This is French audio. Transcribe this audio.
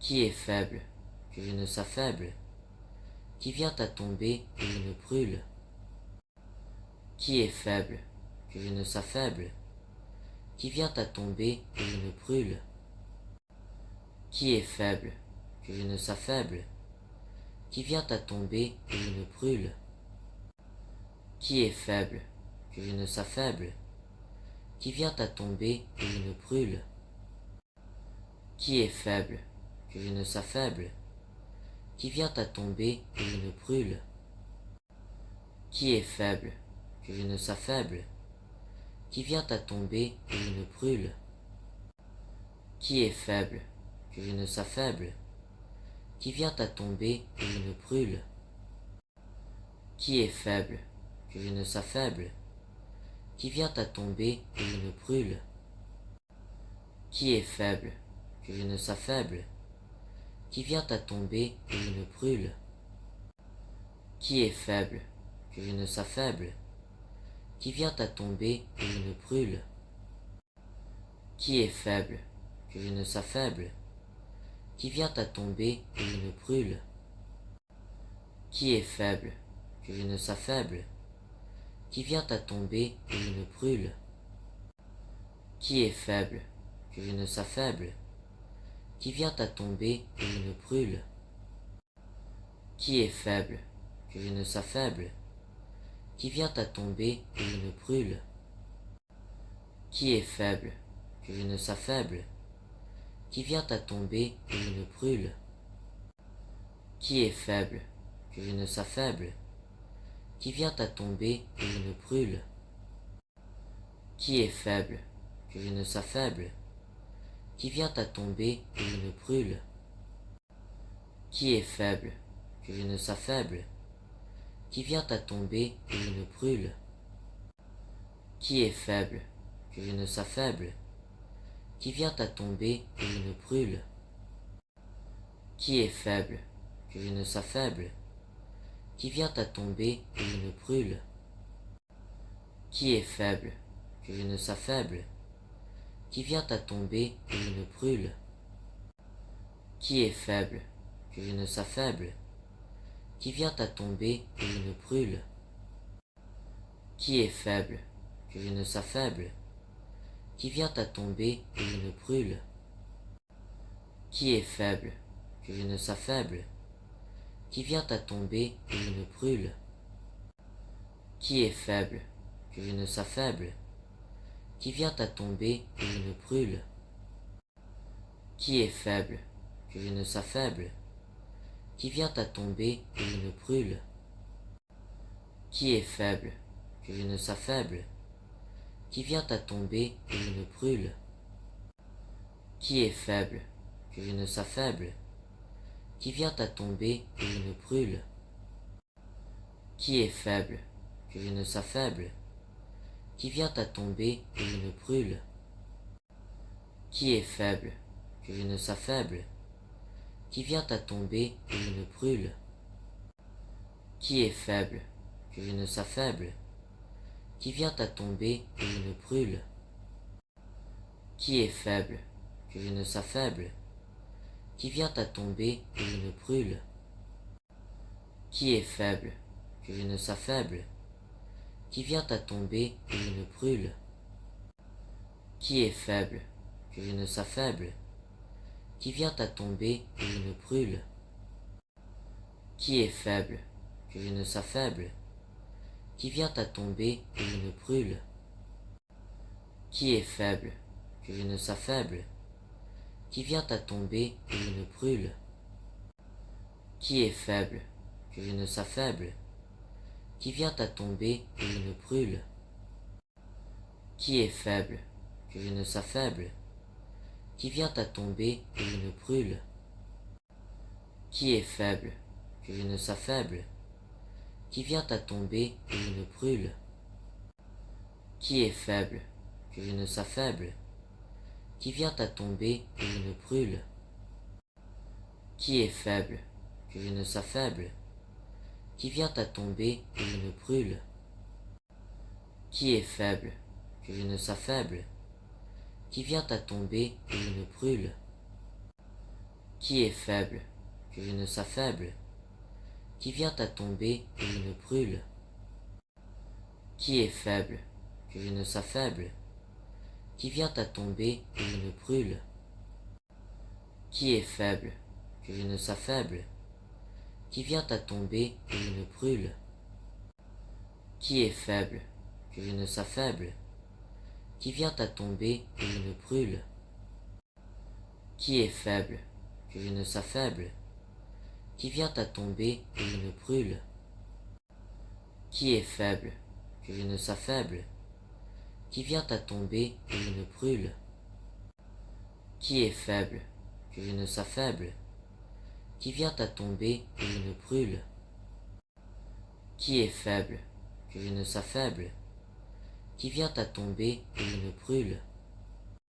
Qui est faible, que je ne s'affaible, qui vient à tomber, que je ne brûle. Qui est faible, que je ne s'affaible, qui vient à tomber, que je ne brûle. Qui est faible, que je ne s'affaible, qui vient à tomber, que je ne brûle. Qui est faible, que je ne s'affaible, qui vient à tomber, que je ne brûle. Qui est faible, que je ne s'affaible, qui vient à tomber, que je ne brûle. Qui est faible, que je ne s'affaible, qui vient à tomber, que je ne brûle. Qui est faible, que je ne s'affaible, qui vient à tomber, que je ne brûle. Qui est faible, que je ne s'affaible, qui vient à tomber, que je ne brûle. Qui est faible, que je ne s'affaible, qui vient à tomber, que je ne brûle. Qui est faible, que je ne s'affaible, qui vient à tomber, que je ne brûle. Qui est faible, que je ne s'affaible, qui vient à tomber, que je ne brûle. Qui est faible, que je ne s'affaible, qui vient à tomber, que je ne brûle. Qui est faible, que je ne s'affaible, qui vient à tomber, que je ne brûle. Qui est faible, que je ne s'affaible, qui vient à tomber, que je ne brûle. Qui est faible, que je ne s'affaible, qui vient à tomber, que je ne brûle. Qui est faible, que je ne s'affaible, qui vient à tomber, que je ne brûle. Qui est faible, que je ne s'affaible, qui vient à tomber, que je ne brûle. Qui est faible, que je ne s'affaible, qui vient à tomber, que je ne brûle. Qui est faible, que je ne s'affaible, qui vient à tomber, que je ne brûle. Qui est faible, que je ne s'affaible, qui vient à tomber, que je ne brûle. Qui est faible, que je ne s'affaible, qui vient à tomber, que je ne brûle. Qui est faible, que je ne s'affaible, qui vient à tomber, que je ne brûle. Qui est faible, que je ne s'affaible, qui vient à tomber, que je ne brûle. Qui est faible, que je ne s'affaible, qui vient à tomber, que je ne brûle. Qui est faible, que je ne s'affaible, qui vient à tomber, que je ne brûle. Qui est faible, que je ne s'affaible, qui vient à tomber, que je ne brûle. Qui est faible, que je ne s'affaible, qui vient à tomber, que je ne brûle. Qui est faible, que je ne s'affaible, qui vient à tomber, que je ne brûle. Qui est faible, que je ne s'affaible, qui vient à tomber, que je ne brûle. Qui est faible, que je ne s'affaible, qui vient à tomber, que je ne brûle. Qui est faible, que je ne s'affaible, qui vient à tomber, que je ne brûle. Qui est faible, que je ne s'affaible, qui vient à tomber, que je ne brûle. Qui est faible, que je ne s'affaible, qui vient à tomber, que je ne brûle. Qui est faible, que je ne s'affaible, qui vient à tomber, que je ne brûle. Qui est faible, que je ne s'affaible, qui vient à tomber, que je ne brûle. Qui est faible, que je ne s'affaible, qui vient à tomber, que je ne brûle. Qui est faible, que je ne s'affaible, qui vient à tomber, que je ne brûle. Qui est faible, que je ne s'affaible, qui vient à tomber, que je ne brûle. Qui est faible, que je ne s'affaible, qui vient à tomber, que je ne brûle. Qui est faible, que je ne s'affaible, qui vient à tomber, que je ne brûle. Qui est faible, que je ne s'affaible, qui vient à tomber, que je ne brûle. Qui est faible, que je ne s'affaible, qui vient à tomber, que je ne brûle. Qui est faible, que je ne s'affaible? Qui vient à tomber et je ne brûle? Qui est faible, que je ne s'affaible? Qui vient à tomber et je ne brûle? Qui est faible, que je ne s'affaible? Qui vient à tomber et je ne brûle? Qui est faible, que je ne s'affaible? Qui vient à tomber et je ne brûle? Qui est faible, que je ne s'affaible? Qui vient à tomber et je ne brûle? Qui est faible, que je ne s'affaible? Qui vient à tomber et je ne brûle? Qui est faible, que je ne s'affaible? Qui vient à tomber et je ne brûle? Qui est faible, que je ne s'affaible? Qui vient à tomber et je ne brûle?